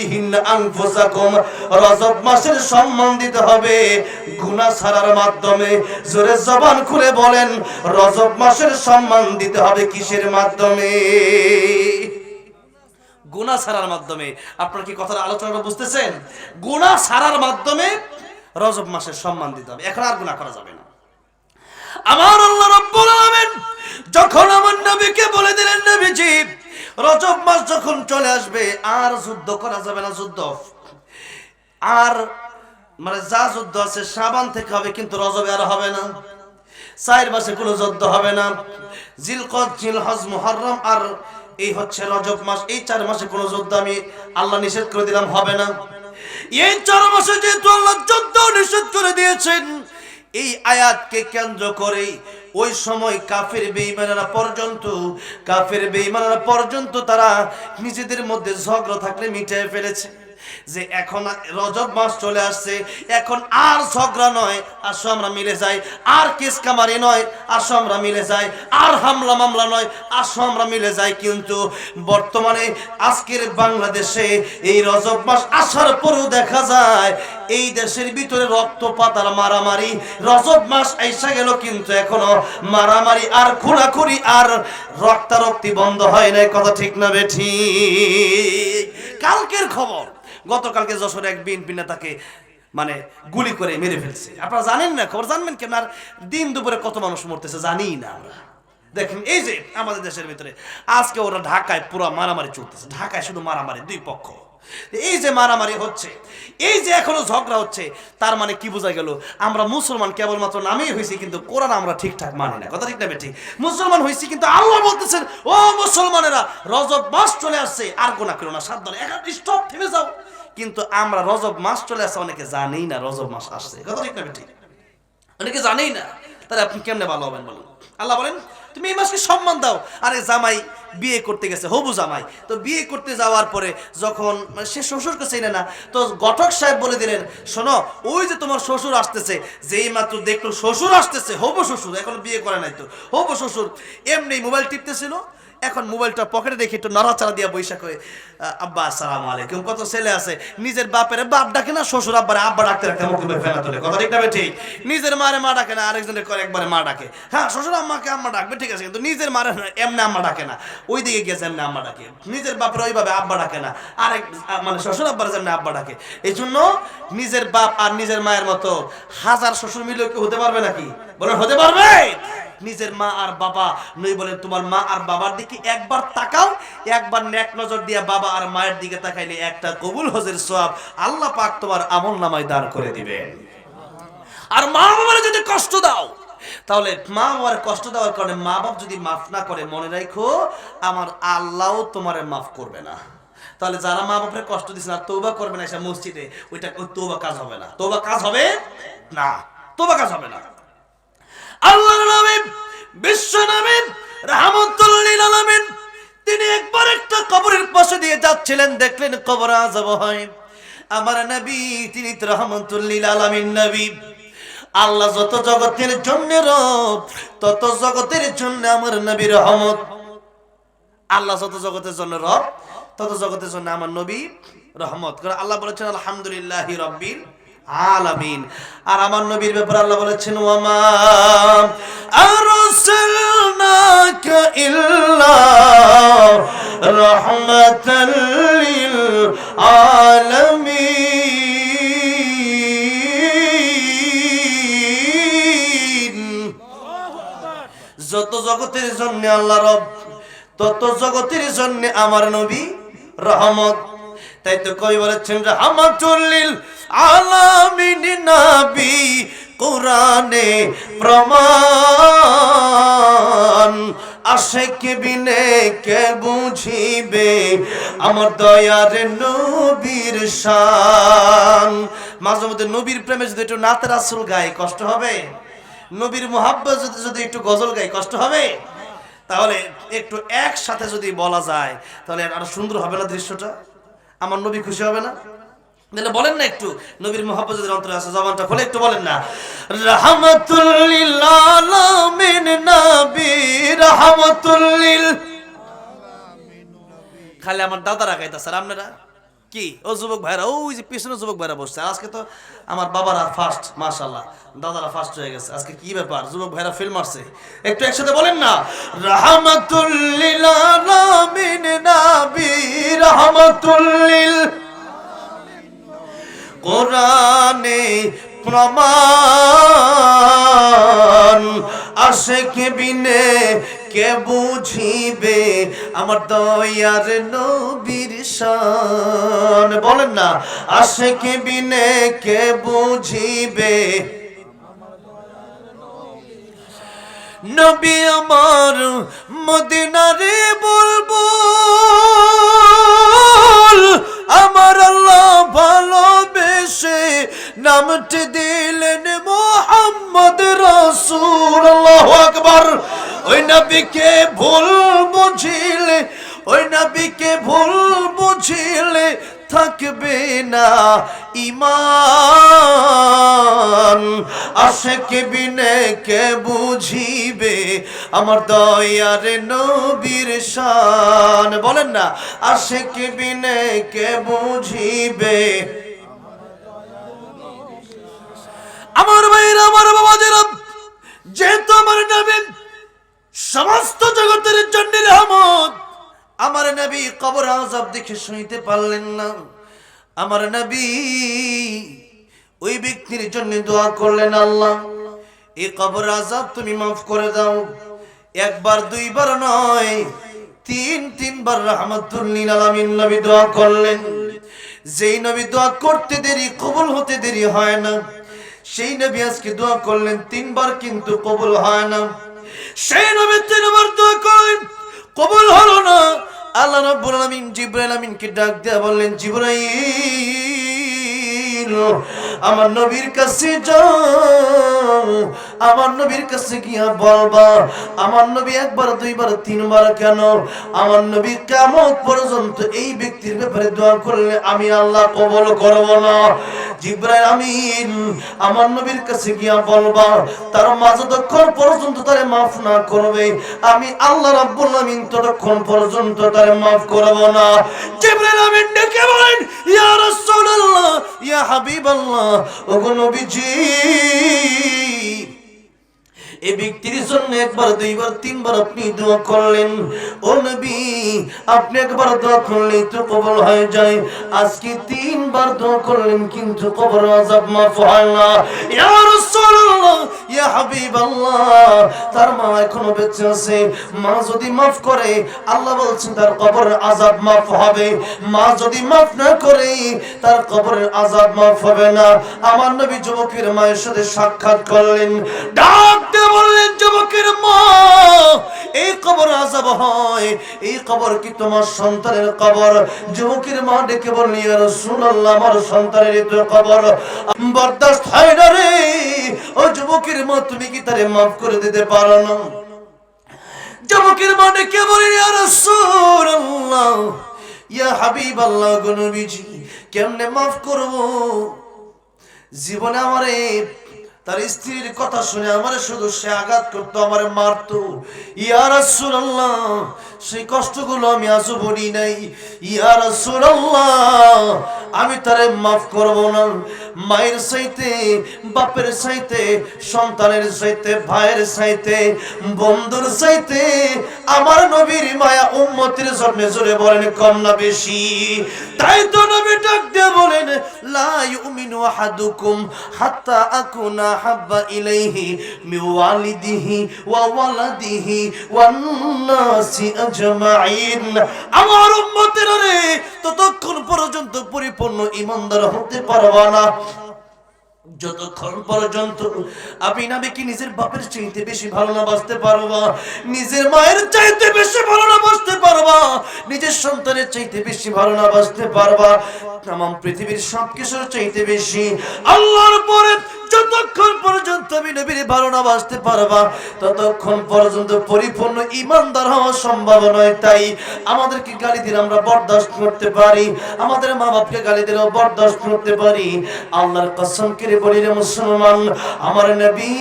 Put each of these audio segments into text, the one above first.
ফিহিন আনফুসাকুম, রজব মাসের সম্মান দিতে হবে গুনাহ ছাড়ার মাধ্যমে। জোরে জবান খুলে বলেন, রজব মাসের সম্মান দিতে হবে কিসের মাধ্যমে? গুনাহ ছাড়ার মাধ্যমে। আপনারা কি কথার আলোচনাটা বুঝতেছেন? গুনাহ ছাড়ার মাধ্যমে রজব মাসের সম্মান দিতে হবে, এখন আর গুনাহ করা যাবে না। আমার আল্লাহ রাব্বুল আলামিন যখন আমার নবীকে বলে দিলেন, নবীজি রজব মাস যখন চলে আসবে আর যুদ্ধ করা যাবে না, যুদ্ধ আর মানে যা যুদ্ধ আছে শাবান থেকে হবে, কিন্তু রজবে আর হবে না। 4 মাসে কোনো যুদ্ধ হবে না। জিলকদ, জিলহজ, মুহররম আর এই হচ্ছে রজব মাস, এই 4 মাসে কোনো যুদ্ধ আমি আল্লাহ নিষেধ করে দিলাম, হবে না। এই 4 মাসে যেহেতু আল্লাহ যুদ্ধ নিষেধ করে দিয়েছেন, এই আয়াতকে কেন্দ্র করে ওই সময় কাফের বেঈমানেরা পর্যন্ত তারা নিজেদের মধ্যে ঝগড়া থাকলে মিটিয়ে ফেলেছে যে এখন রজব মাস চলে আসছে, এখন আর ঝগড়া নয়, আসো আমরা মিলে যাই, আর কেস কামারি নয়, আসো আমরা মিলে যাই, আর হামলা মামলা নয়, আসো আমরা মিলে যাই। কিন্তু বর্তমানে আজকের বাংলাদেশে এই রজব মাস আসার পরেও দেখা যায় এই দেশের ভিতরে রক্তপাত আর মারামারি। রজব মাস আইসা গেল কিন্তু এখনো মারামারি আর খুনাখুনি আর রক্তারক্তি বন্ধ হয় নাই। কথা ঠিক না বেঠিক? কালকের খবর, গতকালকে যশোরে এক বিএনপি নেতাকে মানে গুলি করে মেরে ফেলছে। আপনারা জানেন না? খবর জানবেন কেন? আর দিন দুপুরে কত মানুষ মরতেছে জানি না আমরা। দেখেন এই যে আমাদের দেশের ভিতরে আজকে ওরা ঢাকায় পুরো মারামারি চলতেছে, ঢাকায় শুধু মারামারি, দুই পক্ষ। এই যে মারামারি হচ্ছে, এই যে এখনো ঝগড়া হচ্ছে, তার মানে কি বোঝা গেল? আমরা মুসলমান কেবলমাত্র নামেই হয়েছি, কিন্তু কোরআন আমরা ঠিকঠাক মানি না। কথা ঠিক না বেঠিক? মুসলমান হয়েছি কিন্তু আল্লাহ বলতেছেন, ও মুসলমানেরা রজব মাস চলে আসছে, আর গুনাহ করো না, সাবধান, এখন স্টপ, থেমে যাও। কিন্তু আমরা রজব মাস চলে আসছে অনেকে জানেই না রজব মাস আসছে। কথা ঠিক না বেঠিক? অনেকে জানেই না, তাহলে আপনি কেমনে ভালো হবেন বলুন? আল্লাহ বলেন তুমি এই মাসকে সম্মান দাও। আরে জামাই বিয়ে করতে গেছে, হবু জামাই, তো বিয়ে করতে যাওয়ার পরে যখন মানে সে শ্বশুরকে চেনে না, তো ঘটক সাহেব বলে দিলেন, শোনো ওই যে তোমার শ্বশুর আসতেছে, যেই মাত্র দেখলো শ্বশুর আসতেছে, হবু শ্বশুর, এখন বিয়ে করে নাই, তো হবু শ্বশুর এমনি মোবাইল টিপতেছিল, এখন মোবাইলটা পকেটে রেখে একটু নড়াচড়া দিয়া বৈশা করে, আব্বা আসসালামু আলাইকুম। কত ছেলে আছে নিজের বাপের বাপ ডাকে না, শ্বশুর আব্বারে আব্বা ডাকতে রাখতে মুখ ফেলা তোলে। কথা ঠিক না ঠিক? নিজের মারে মা ডাকে না, আরেকজনের করে একবারে মা ডাকে। হ্যাঁ, শ্বশুর আম্মাকে আম্মা ডাকবে, ঠিক আছে, কিন্তু নিজের মারে এমনি আম্মা ডাকে না, ওই দিকে গিয়েছে এমনি আম্মা ডাকে। নিজের বাপের ওইভাবে আব্বা ডাকে না, আরেক মানে শ্বশুর আব্বার যেমনি আব্বা ডাকে। এই জন্য নিজের বাপ আর নিজের মায়ের মতো হাজার শ্বশুর মিলেও কি হতে পারবে নাকি? বলেন হতে পারবে? নিজের মা আর বাবা নই বলেন, তোমার মা আর বাবার দিকে একবার তাকাও, একবার নেক নজর দিয়ে বাবা আর মায়ের দিকে তাকাইলে একটা কবুল হজের সওয়াব আল্লাহ পাক তোমার আমলনামায় দান করে দিবেন। আর মা বাবার যদি কষ্ট দাও, তাহলে মা বাবার কষ্ট দেওয়ার কারণে মা বাপ যদি মাফ না করে, মনে রাখো আমার আল্লাহও তোমারে মাফ করবে না। তাহলে যারা মা বাপের কষ্ট দিচ্ছে না, তওবা করবে না, এসে মসজিদে, ওইটা তওবা কাজ হবে না। তওবা কাজ হবে না, তওবা কাজ হবে না। আল্লাহর নবী বিশ্ব নবী রাহমাতুল লিল আলামিন তিনি একবার একটা কবরের পাশে দিয়ে যাচ্ছিলেন, দেখলেন কবর আযাব হয়। আমার নবী তিনি রাহমাতুল লিল আলামিন নবী। আল্লাহ যত জগতের জন্য রব, তত জগতের জন্য আমার নবী রহমত। আল্লাহ যত জগতের জন্য রব, তত জগতের জন্য আমার নবী রহমত। কারণ আল্লাহ বলেছেন আলহামদুলিল্লাহি রাব্বিল আলামিন। আর আমার নবীর ব্যাপারে আল্লাহ বলেছেন ওয়ামা আরসালনাকা ইল্লা রাহমাতাল লিল আলামিন। যত জগতের জন্য আল্লাহ রব, তত জগতের জন্য আমার নবী রহমত। তাই তো কই বলেছেন রাহমাতুল লিল আলামিন নবী, কোরআনে প্রমাণ। আশিক বিনে কে বুঝিবে আমার দয়ার নবীর শান। মাঝে মধ্যে নবীর প্রেমে যদি একটু নাতে রাসূল গায় কষ্ট হবে? নবীর মুহাব্বত যদি একটু গজল গায় কষ্ট হবে? তাহলে একটু একসাথে যদি বলা যায় তাহলে আরো সুন্দর হবে না দৃশ্যটা? আমার নবী খুশি হবে না? তাহলে বলেন না একটু, নবীর মুহাব্বত যদি অন্তরে আছে, জবানটা খুলে একটু বলেন না, রাহমাতুল লিল আলামিন নবী, রাহমাতুল লিল আলামিন। খালি আমার দাদারা গাইতাছে, আপনারা কি ও যুবক ভাইরা, ওই যে পিছনে যুবক ভাইরা বসছে। আজকে তো আমার বাবারা ফার্স্ট, মাশাআল্লাহ, দাদারা ফার্স্ট হয়ে গেছে। আজকে কি ব্যাপার, যুবক ভাইরা ফিল্ম মারছে, একটু একসাথে বলেন না, রাহমাতুল লিল আলামিন নবী, রাহমাতুল লিল কোরআনে প্রমাণ, আশিক বিনে কে বুঝিবে আমার দয়ার নবীর শান। বলেন না, আশিক বিনে কে বুঝিবে নবী আমার মদিনারে বুলবুল, আমার আল্লাহ ভালোবেসে নামটি দিলেন মুহাম্মদ রাসূল। আল্লাহু আকবার। ওই নবীকে ভুল বুঝিলে, ওই নবীকে ভুল বুঝিলে থাকবে না ঈমান, আশিক বিনে কে বুঝিবে আমার দয়ার নবীর শান। বলেন না, আশিক বিনে কে বুঝিবে। আমার ভাইরা, আমার বাবাজিরা, যেহেতু আমার নবী সমস্ত জগতের জন্য রহমত, আমার নবী কবর আযাব দেখে সইতে পারলেন না। আমার নবী ওই ব্যক্তির জন্য দোয়া করলেন, আল্লাহ এই কবর আযাব তুমি মাফ করে দাও। একবার দুইবার নয়, তিনবার রাহমাতুল লিল আলামিন নবী দোয়া করলেন। যেই নবী দোয়া করতে দেরি কবুল হতে দেরি হয় না, সেই নবী আজকে দোয়া করলেন তিনবার, কিন্তু কবুল হয় না। সেই নবী তিনবার দোয়া করলেন, কবুল হলো না। আল্লাহ রাব্বুল আলামিন জিবরাইল আমিনকে ডাক দিয়ে বললেন, জিবরাইল আমার নবীর কাছে যাও, আমার নবীর কাছে গিয়া বলবা, আমার নবী একবার দুইবার তিনবার কেন, আমার নবী কিয়ামত পর্যন্ত এই ব্যক্তির ব্যাপারে দোয়া করলে আমি আল্লাহ কবুল করব না। জিবরাইল আমিন আমার নবীর কাছে গিয়া বলবা, তার মাঝে যতক্ষণ পর্যন্ত তারে মাফ না করবে, আমি আল্লাহ রাব্বুল আমিন ততক্ষণ পর্যন্ত তারে মাফ করব না। জিবরাইল আমিন ডেকে বলেন, ইয়া রাসূলুল্লাহ, ইয়া হাবিবাল্লাহ, ওগো নবীজি, এই ব্যক্তির জন্য একবার দুইবার তিনবার আপনি দোয়া করলেন। ও নবী, আপনি একবার দোয়া করলেই তো কবুল হয়ে যায়, আজকে তিনবার দোয়া করলেন কিন্তু কবর আযাব মাফ হয় না। ইয়া রাসূলুল্লাহ, ইয়া হাবিবাল্লাহ, তার মা এখনো বেঁচে আছে, মা যদি মাফ করে আল্লাহ বলছেন তার কবরের আযাব মাফ হবে, মা যদি মাফ না করে তার কবরের আযাব মাফ হবে না। আমার নবী যুবকের মায়ের সাথে সাক্ষাৎ করলেন, ডাক বললেন, যুবকের মা, এই কবর আযাব হয়, এই কবর কি তোমার সন্তানের কবর? যুবকের মা ডেকে বললেন, ইয়া রাসূলুল্লাহ, আমার সন্তানের তো কবর বরদাস্ত হয় না রে। ও যুবকের মা, তুমি কি তারে মাফ করে দিতে পারো না? যুবকের মা ডেকে বললেন, ইয়া রাসূলুল্লাহ, ইয়া হাবিবাল্লাহ, গো নবীজি, কেমনে মাফ করব? জীবনে আমারে তার স্ত্রীর কথা শুনে আমারে শুধু সে আঘাত করতো, আমারে মারতো। ইয়া রাসূলুল্লাহ, সেই কষ্টগুলো আমি আজও বলি নাই। ইয়া রাসূলুল্লাহ, আমি তারে মাফ করব না। মায়ের চাইতে, বাপের চাইতে, সন্তানের চাইতে, ভাইয়ের চাইতে, বন্ধুর চাইতে আমার নবীর মায়া উম্মতের জন্য জোরে বলেন কম না বেশি? তাই তো নবী ডাক দিয়ে বলেন, লা ইউমিনু আহাদুকুম হাত্তা আকুনা হাব্বা ইলাইহি মিন ওয়ালিদিহি ওয়া ওয়ালাদিহি ওয়ান নাসি আজমাইন। আমার উম্মতেরা রে, ততক্ষণ পর্যন্ত পরিপূর্ণ ঈমানদার হতে পারবা না যতক্ষণ পর্যন্ত আপনি নবীকে নিজের বাপের চাইতে বেশি ভালো না বাসতে পারবা, নিজের মায়ের চাইতে বেশি ভালো না বাসতে পারবা, নিজের সন্তানের চাইতে বেশি ভালো না বাসতে পারবা, তামাম পৃথিবীর সবকিছুর চাইতে বেশি আল্লাহর পরে যতক্ষণ পর্যন্ত আমি নবীর ভালো না বাসতে পারবা, ততক্ষণ পর্যন্ত পরিপূর্ণ ঈমানদার হওয়া সম্ভব নয়। তাই আমাদেরকে গালি দিলে আমরা বরদাস্ত করতে পারি, আমাদের মা বাপকে গালি দিলেও বরদাস্ত করতে পারি। আল্লাহর কসম করে বলি রে মুসলমান, আমার নবী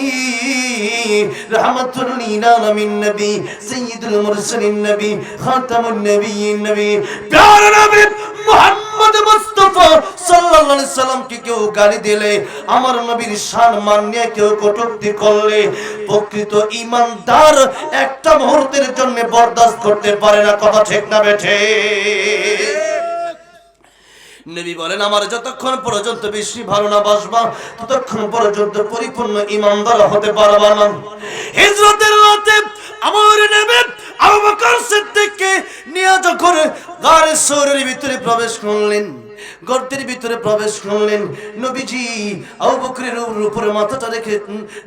রাহমাতুল লিল আলামিন নবী, সাইয়্যিদুল মুরসালিন নবী, খাতামুন নবিয়্যিন নবী, প্যারা নবী মুহাম্মদ আলাইহি সাল্লামকে কেউ গালি দিলে, আমার নবীর সম্মান নিয়ে কেউ কটূক্তি করলে, প্রকৃত ঈমানদার একটা মুহূর্তের জন্য বরদাস্ত করতে পারে না। কথা ঠিক না বেঠে? নবী বলেন, আমার যতক্ষণ পর্যন্ত বেশি ভালো না বাসবা, ততক্ষণ পর্যন্ত পরিপূর্ণ ঈমানদার হতে পারবা না। হিজরতের রাতে আমার নবী আবু বকর সিদ্দিককে নিয়ে যখন গারে সূরের ভিতরে প্রবেশ করলেন, গর্তের ভিতরে প্রবেশ করলেন, নবীজি আবু বকরের উপরে মাথাটা রেখে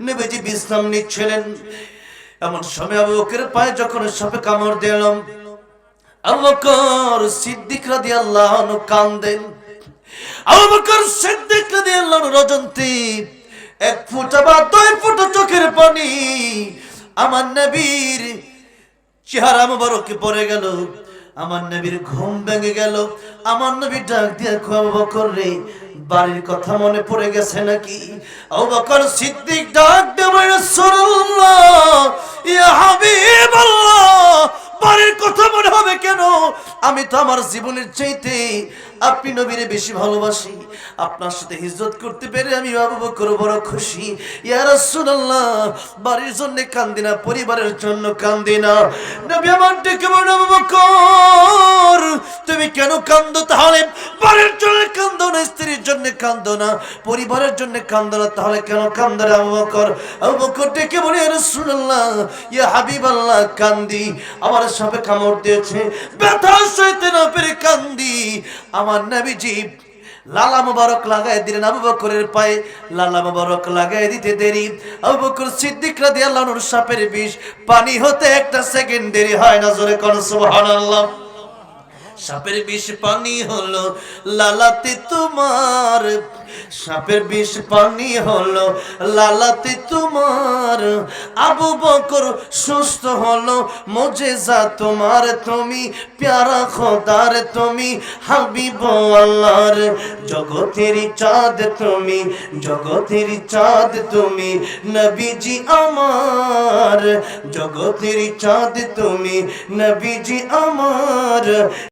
নবীজি বিশ্রাম নিচ্ছিলেন। এমন সময় আবু বকরের পায়ে যখন সাপে কামড় দিল, আবু বকর সিদ্দিক রাদিয়াল্লাহু আনহু কাঁদেন। আবু বকর সিদ্দিক রাদিয়াল্লাহু আনহু রজন্তী এক ফোঁটা বা দুই ফোঁটা চোখের পানি আমার নবীর চেহারা মুবারকে পড়ে গেল। আমার নবীর ঘুম ভেঙে গেল। আমার নবী ডাক দিয়ে কয়, আবু বকর রে, বাড়ির কথা মনে পড়ে গেছে নাকি? আবু বকর সিদ্দিক ডাক দিয়ে বলে, রাসূলুল্লাহ, ইয়া হাবিবাল্লাহ, বাড়ির কথা মনে হবে কেন? আমি তো আমার জীবনের চাইতে আপনি নবীরে বেশি ভালোবাসি। আপনার সাথে হিজরত করতে পেরে আমি আবু বকর বড় খুশি। ইয়া রাসূলুল্লাহ, বাড়ির জন্য কান্দি না, পরিবারের জন্য কান্দি না। নবী আমার ডেকে বলেন, আবু বকর তুমি কেন কান্দো? তাহলে বাড়ির জন্য কান্দো না, স্ত্রীর জন্য কান্দো না, পরিবারের জন্য কান্দো না, তাহলে কেন কান্দো রে আবু বকর? আবু বকর ডেকে বলে, ইয়া রাসূলুল্লাহ, ইয়া হাবিবাল্লাহ, কান্দি, আমার সাপে কামড় দিয়েছে, ব্যথা সইতে না পেরে কান্দি। আমার নবীজি লালা মুবারক লাগাই দিলেন আবু বকরের পায়ে। লালা মুবারক লাগাই দিতে দেরি, আবু বকর সিদ্দিক রাদিয়াল্লাহু আনহু সাপের বিষ পানি হতে একটা সেকেন্ড দেরি হয় না। জোরে কোন সুবহানাল্লাহ। সাপের বিষ পানি হলো লালাতে তোমার, সাপের বিষ পানি হলো লালাতে তোমার, আবু বকর সুস্থ হলো মুজিজা তোমার, তুমি প্যারা খোদার, তুমি হাবিব আল্লাহর, জগতের চাঁদ তুমি, জগতের চাঁদ তুমি, নবীজি আমার, জগতের চাঁদ তুমি, নবীজি আমার।